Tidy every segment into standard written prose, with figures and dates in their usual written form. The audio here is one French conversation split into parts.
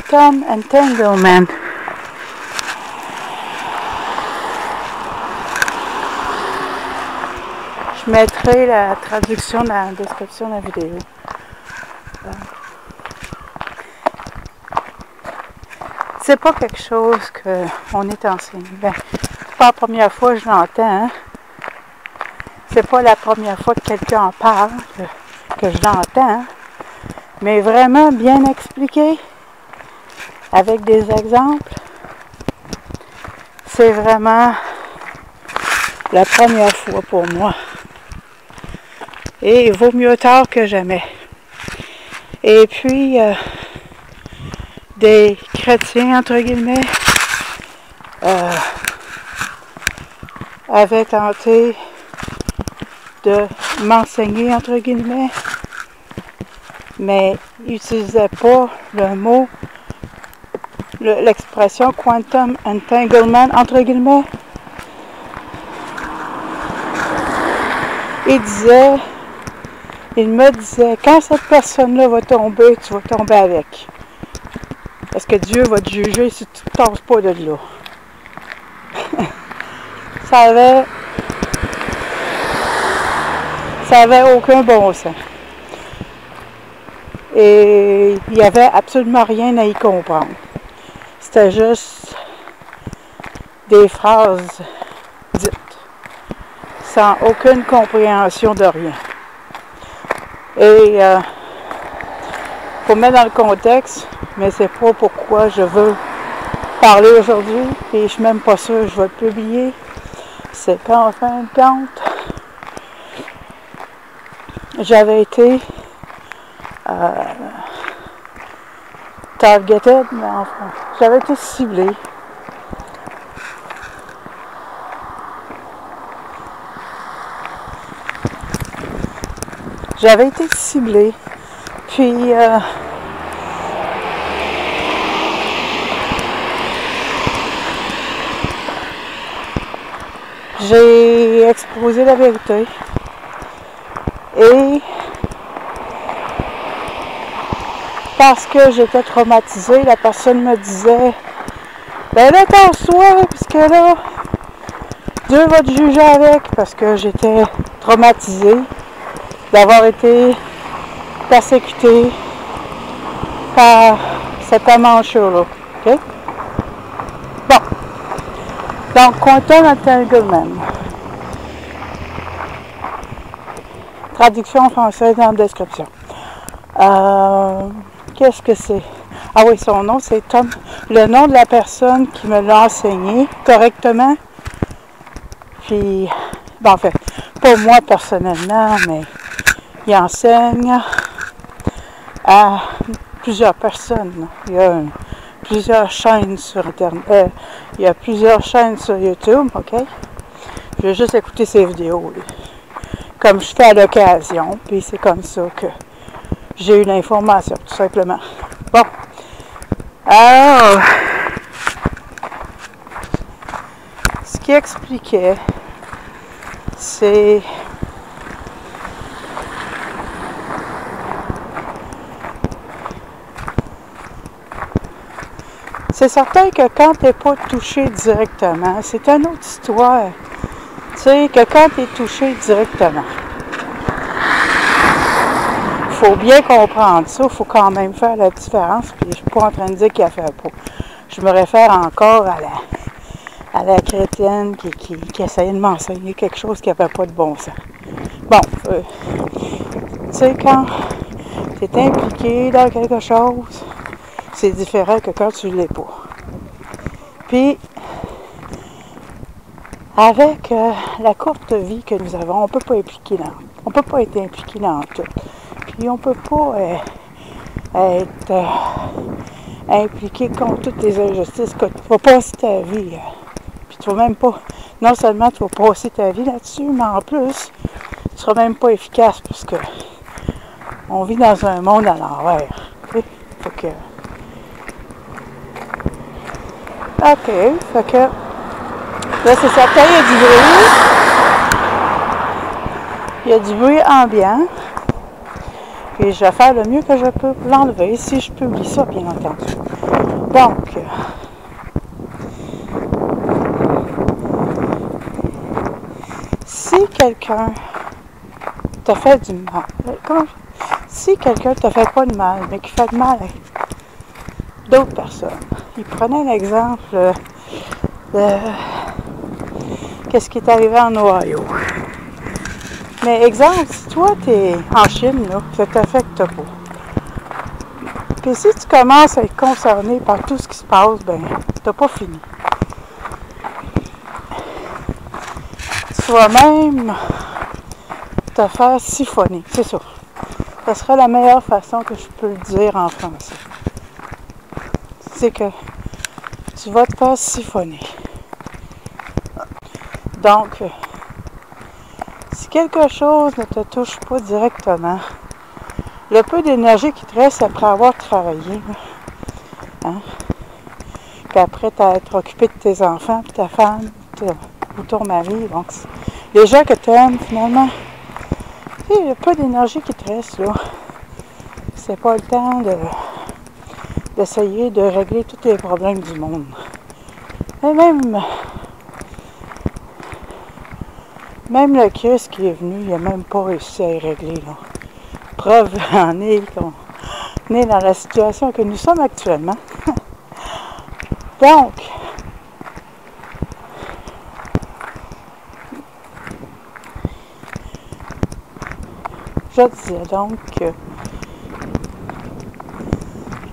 Quantum Entanglement. Je mettrai la traduction dans la description de la vidéo. C'est pas quelque chose qu'on est enseigné. Ben, c'est pas la première fois que je l'entends. Hein? C'est pas la première fois que quelqu'un en parle que je l'entends. Hein? Mais vraiment bien expliqué, avec des exemples. C'est vraiment la première fois pour moi. Et il vaut mieux tard que jamais. Et puis, des chrétiens, entre guillemets, avaient tenté de m'enseigner, entre guillemets, mais ils n'utilisaient pas le mot, l'expression quantum entanglement, entre guillemets. Il me disait, quand cette personne-là va tomber, tu vas tomber avec. Parce que Dieu va te juger si tu ne tasses pas de là. Ça avait aucun bon sens. Et il n'y avait absolument rien à y comprendre. C'était juste des phrases dites, sans aucune compréhension de rien. Et faut mettre dans le contexte, mais c'est pas pourquoi je veux parler aujourd'hui, et je suis même pas sûre que je vais le publier. C'est qu'en fin de compte, j'avais été targeted, mais enfin, j'avais été ciblée. J'avais été ciblée, puis j'ai exposé la vérité et parce que j'étais traumatisée, la personne me disait « Ben là, tasse-toi, puisque là, Dieu va te juger avec » parce que j'étais traumatisée d'avoir été persécutée par cette amancheur-là. Okay? Bon. Donc, quantum entanglement. Traduction française dans la description. Qu'est-ce que c'est? Ah oui, son nom, c'est Tom. Le nom de la personne qui me l'a enseigné correctement. Puis, ben, en fait, pas moi personnellement, mais il enseigne à plusieurs personnes. Il y a plusieurs chaînes sur Internet. Il y a plusieurs chaînes sur YouTube, OK? Je vais juste écouter ses vidéos, comme je fais à l'occasion, puis c'est comme ça que j'ai eu l'information, tout simplement. Bon. Alors, ce qu'il expliquait, c'est certain que quand tu n'es pas touché directement, c'est une autre histoire. Tu sais, que quand tu es touché directement, il faut bien comprendre ça, il faut quand même faire la différence. Puis je ne suis pas en train de dire qu'il a fait pas. Je me réfère encore à la chrétienne qui essayait de m'enseigner quelque chose qui n'avait pas de bon sens. Bon, tu sais, quand tu es impliqué dans quelque chose, c'est différent que quand tu ne l'es pas. Puis, avec la courte vie que nous avons, on ne peut pas être impliqué dans tout. Puis, on ne peut pas être impliqué contre toutes les injustices. Que tu vas passer ta vie. Puis, tu vas même pas... Non seulement tu vas passer ta vie là-dessus, mais en plus, tu ne seras même pas efficace parce que on vit dans un monde à l'envers. Okay? Fait que... OK, fait que là, c'est certain, il y a du bruit. Il y a du bruit ambiant. Et je vais faire le mieux que je peux pour l'enlever, si je publie ça, bien entendu. Donc, si quelqu'un t'a fait du mal, si quelqu'un t'a fait pas de mal, mais qui fait de mal à d'autres personnes, il prenait l'exemple de qu'est-ce qui est arrivé en Ohio. Mais exemple, si toi t'es en Chine, là, ça t'affecte pas. Puis si tu commences à être concerné par tout ce qui se passe, ben, t'as pas fini. Tu vas même te faire siphonner, c'est ça. Ça serait la meilleure façon que je peux le dire en français. C'est que tu vas te faire siphonner. Donc, si quelque chose ne te touche pas directement, le peu d'énergie qui te reste après avoir travaillé, hein, puis après t'être occupé de tes enfants, puis ta femme, ou ton mari, donc les gens que tu aimes finalement, le peu d'énergie qui te reste là, c'est pas le temps d'essayer de régler tous les problèmes du monde. Et même le Christ qui est venu, il n'a même pas réussi à y régler. Là. Preuve en est qu'on est dans la situation que nous sommes actuellement. Donc, je disais donc que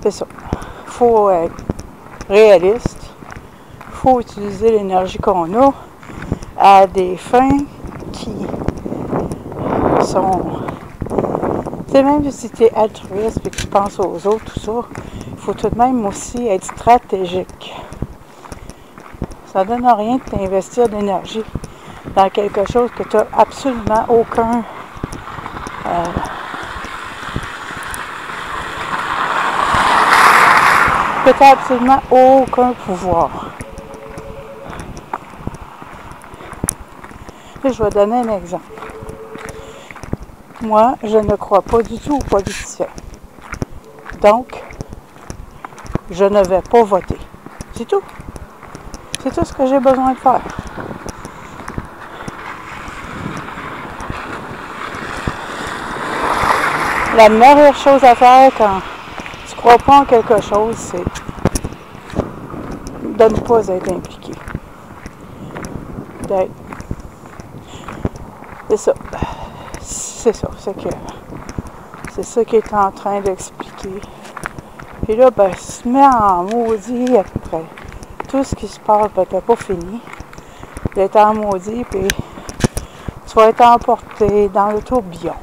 c'est ça. Il faut être réaliste. Il faut utiliser l'énergie qu'on a à des fins qui sont... Tu sais, même si tu es altruiste et que tu penses aux autres, tout ça, il faut tout de même aussi être stratégique. Ça ne donne rien de t'investir d'énergie dans quelque chose que tu n'as absolument aucun... que tu n'as absolument aucun pouvoir. Et je vais donner un exemple. Moi, je ne crois pas du tout aux politiciens. Donc, je ne vais pas voter. C'est tout. C'est tout ce que j'ai besoin de faire. La meilleure chose à faire quand tu ne crois pas en quelque chose, c'est de ne pas être impliqué. D'être... C'est ça. C'est ça. C'est ça qu'il est en train d'expliquer. Puis là, ben, tu te mets en maudit après tout ce qui se passe, ben, t'as pas fini d'être en maudit, puis tu vas être emporté dans le tourbillon.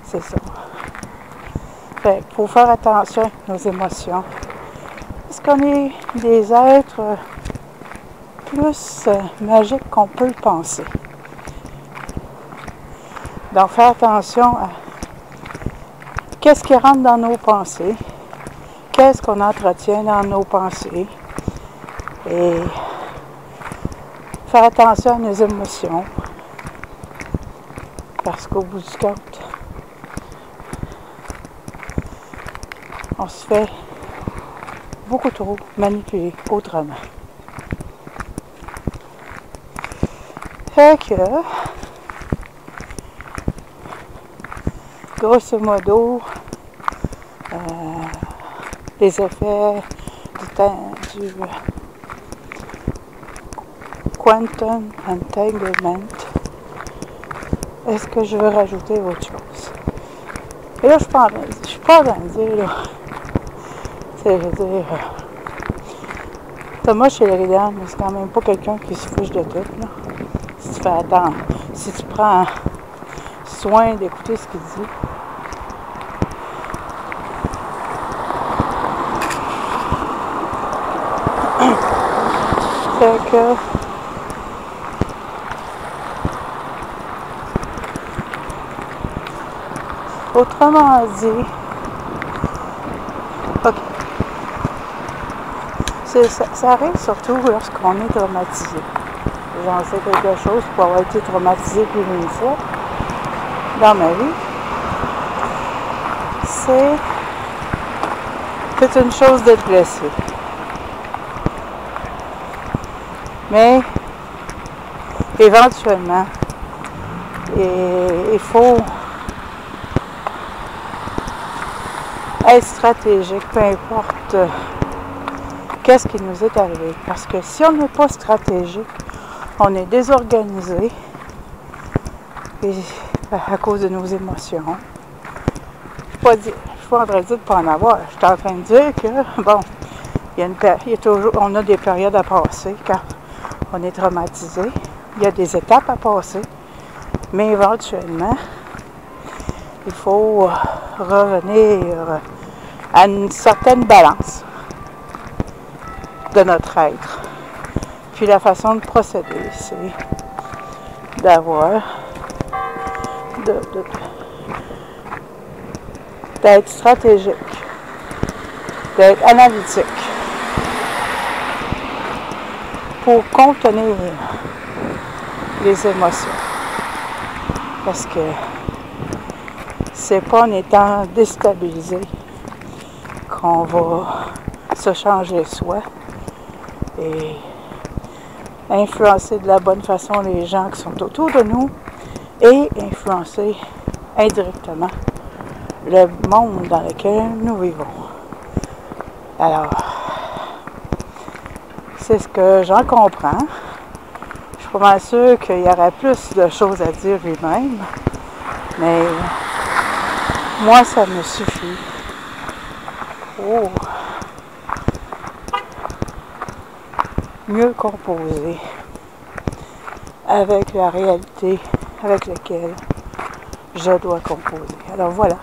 C'est ça. Fait qu'il faut faire attention à nos émotions. Parce qu'on est des êtres plus magiques qu'on peut le penser. Donc, faire attention à qu'est-ce qui rentre dans nos pensées, qu'est-ce qu'on entretient dans nos pensées, et faire attention à nos émotions, parce qu'au bout du compte, on se fait beaucoup trop manipuler autrement. Fait que, grosso modo, les effets du quantum entanglement. Est-ce que je veux rajouter autre chose? Et là, je suis pas en train de dire, là, je veux dire, Thomas Sheridan, c'est quand même pas quelqu'un qui se fiche de tout, là. Si tu fais attendre, si tu prends soin d'écouter ce qu'il dit. Fait que autrement dit, ok, ça arrive surtout lorsqu'on est traumatisé. J'en sais quelque chose pour avoir été traumatisé plus d'une fois dans ma vie. C'est C'est une chose d'être blessé. Mais éventuellement, il faut être stratégique, peu importe qu'est-ce qui nous est arrivé. Parce que si on n'est pas stratégique, on est désorganisé et à cause de nos émotions. Je ne suis pas en train de dire de ne pas en avoir. Je suis en train de dire que, bon, on a des périodes à passer quand on est traumatisé. Il y a des étapes à passer. Mais éventuellement, il faut revenir à une certaine balance de notre être. Puis la façon de procéder, c'est d'avoir d'être stratégique, d'être analytique pour contenir les émotions. Parce que c'est pas en étant déstabilisé qu'on va se changer soi et influencer de la bonne façon les gens qui sont autour de nous et influencer indirectement le monde dans lequel nous vivons. Alors, c'est ce que j'en comprends. Je suis pas mal sûre qu'il y aurait plus de choses à dire lui-même, mais moi, ça me suffit. Oh. Mieux composer avec la réalité avec laquelle je dois composer. Alors voilà.